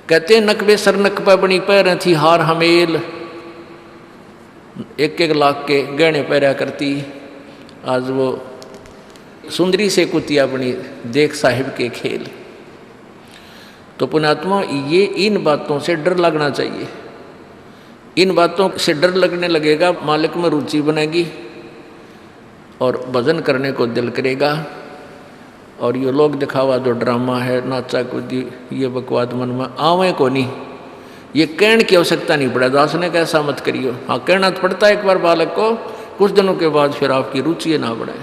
कहते हैं नकबे सर नकबा बनी पैर थी हार हमेल, 1-1 लाख के गहने पहरा करती, आज वो सुंदरी से कुतिया बनी देख साहिब के खेल। तो पुण्यात्मा ये इन बातों से डर लगना चाहिए। इन बातों से डर लगने लगेगा, मालिक में रुचि बनेगी और भजन करने को दिल करेगा। और ये लोग दिखावा जो ड्रामा है, नाचा कूदी, ये बकवाद मन में आवे को नहीं, ये कहने की आवश्यकता नहीं पड़ा। दास ने कैसा मत करियो, हाँ कहना तो पड़ता है एक बार बालक को, कुछ दिनों के बाद फिर आपकी रुचि ना बढ़े।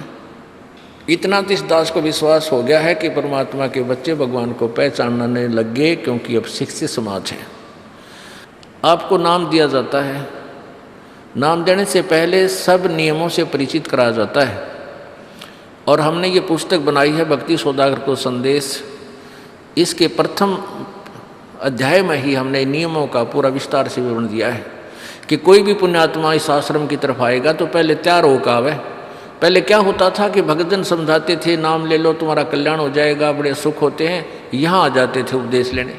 इतना तो इस दास को विश्वास हो गया है कि परमात्मा के बच्चे भगवान को पहचानने लग गए, क्योंकि अब शिक्षित समाज है। आपको नाम दिया जाता है, नाम देने से पहले सब नियमों से परिचित कराया जाता है। और हमने ये पुस्तक बनाई है भक्ति सौदागर को संदेश, इसके प्रथम अध्याय में ही हमने नियमों का पूरा विस्तार से विवरण दिया है कि कोई भी पुण्यात्मा इस आश्रम की तरफ आएगा तो पहले तैयार होकर आवे। पहले क्या होता था कि भक्तजन समझाते थे नाम ले लो तुम्हारा कल्याण हो जाएगा, बड़े सुख होते हैं, यहाँ आ जाते थे उपदेश लेने।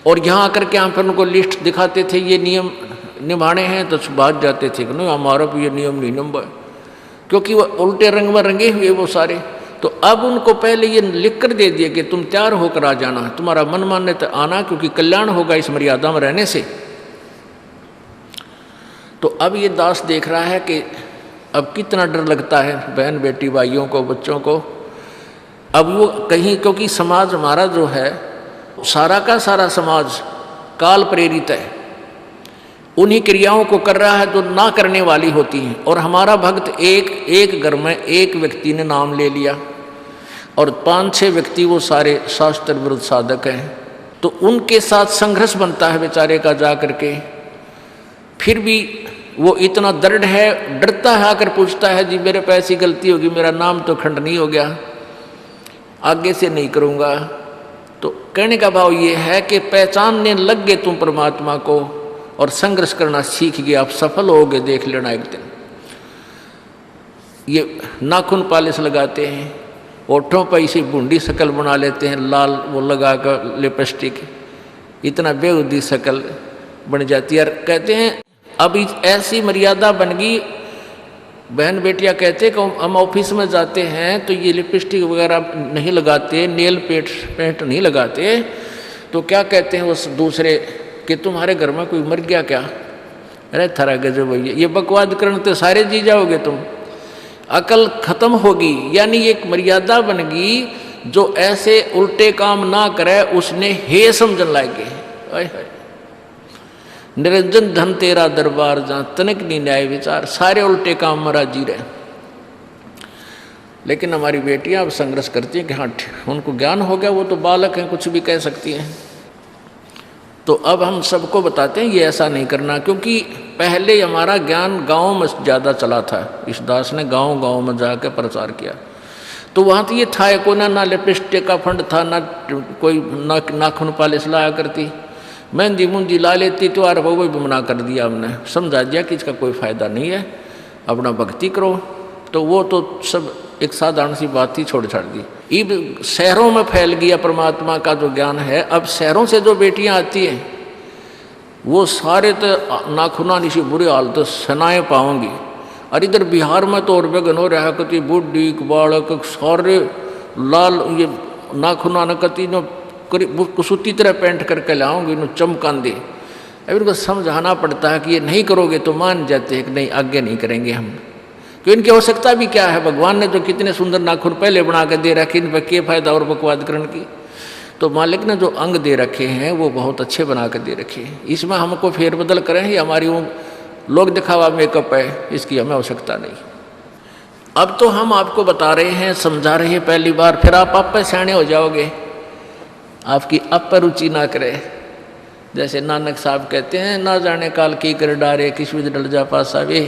और यहाँ आकर के हम फिर उनको लिस्ट दिखाते थे, ये नियम निभाने हैं, तो बात जाते थे कि नहीं हमारा भी ये नियम नहीं नंबर, क्योंकि वो उल्टे रंग में रंगे हुए वो सारे। तो अब उनको पहले ये लिख कर दे दिया कि तुम तैयार होकर आ जाना, तुम्हारा मन मानने तो आना, क्योंकि कल्याण होगा इस मर्यादा में रहने से। तो अब ये दास देख रहा है कि अब कितना डर लगता है बहन बेटी भाइयों को, बच्चों को। अब वो कहीं, क्योंकि समाज हमारा जो है सारा का सारा समाज काल प्रेरित है, उन्हीं क्रियाओं को कर रहा है जो ना करने वाली होती हैं। और हमारा भक्त एक घर में एक व्यक्ति ने नाम ले लिया और 5-6 व्यक्ति वो सारे शास्त्र विरुद्ध साधक हैं, तो उनके साथ संघर्ष बनता है बेचारे का जा करके। फिर भी वो इतना दृढ़ है, डरता है, आकर पूछता है जी मेरे पे ऐसी गलती होगी, मेरा नाम तो खंड नहीं हो गया, आगे से नहीं करूँगा। तो कहने का भाव ये है कि पहचानने लग गए तुम परमात्मा को और संघर्ष करना सीख गए, आप सफल होगे, देख लेना एक दिन। ये नाखून पालिश लगाते हैं, ओठों पर इसी बूंदी शकल बना लेते हैं, लाल वो लगा कर लिपस्टिक, इतना बेहुदी शकल बन जाती है। कहते हैं अब ऐसी मर्यादा बन गई, बहन बेटियां कहते हैं कि हम ऑफिस में जाते हैं तो ये लिपस्टिक वगैरह नहीं लगाते, नेल पेंट नहीं लगाते, तो क्या कहते हैं उस दूसरे कि तुम्हारे घर में कोई मर गया क्या? अरे थारा गजब भैया, ये बकवाद करने तो सारे जी जाओगे तुम, अकल खत्म होगी। यानी एक मर्यादा बन गई, जो ऐसे उल्टे काम ना करे उसने हे समझन लागे। निरंजन धन तेरा दरबार जहाँ तनिक नहीं न्याय विचार, सारे उल्टे काम में राजी रहे। लेकिन हमारी बेटियां अब संघर्ष करती हैं कि हाँ उनको ज्ञान हो गया, वो तो बालक हैं, कुछ भी कह सकती हैं। तो अब हम सबको बताते हैं ये ऐसा नहीं करना, क्योंकि पहले हमारा ज्ञान गाँव में ज़्यादा चला था। इस दास ने गाँव में जाकर प्रचार किया, तो वहाँ तो ये था को ना लिपस्टिक का फंड था, ना कोई नाखून पालिश लाया करती, मेहंदी मुंदी ला लेती, तो यार वो भी मना कर दिया हमने, समझा दिया कि इसका कोई फ़ायदा नहीं है, अपना भक्ति करो। तो वो तो सब एक साधारण सी बात ही छोड़ छाड़ दी। अब शहरों में फैल गया परमात्मा का जो ज्ञान है। अब शहरों से जो बेटियां आती हैं वो सारे तो नाखुना निशी बुरे हालत सनाए पाओगी। और इधर बिहार में तो और बेगन हो रहा कति बुढ़ी बालक सारे लाल ये नाखुना न कति न कुसूती तरह पेंट करके लाओगे, न चमकान दे। अब इनको समझाना पड़ता है कि ये नहीं करोगे तो मान जाते हैं कि नहीं आगे नहीं करेंगे हम, क्यों इनकी आवश्यकता भी क्या है। भगवान ने जो कितने सुंदर नाखून पहले बना के दे रखे, इन पर क्या फायदा और बकवाद करने की। तो मालिक ने जो अंग दे रखे हैं वो बहुत अच्छे बना के दे रखे हैं, इसमें हमको फेरबदल करें, ये हमारी वो लोग दिखावा मेकअप है, इसकी हमें आवश्यकता नहीं। अब तो हम आपको बता रहे हैं, समझा रहे हैं पहली बार, फिर आप पे सियाने हो जाओगे, आपकी अब पर रुचि ना करे। जैसे नानक साहब कहते हैं, ना जाने काल की कर डारे किस विध डल जा पासा वे,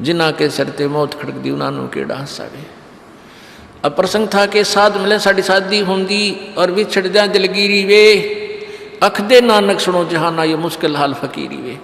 जिना के सरते मौत खड़क दी नानू के डांसा वे। अब प्रसंग था कि साध मिले साड़ी शादी होंगी और भी छड़ जा दिलगिरी वे, अख दे नानक सुनो जहाना ये मुश्किल हाल फकीरी वे।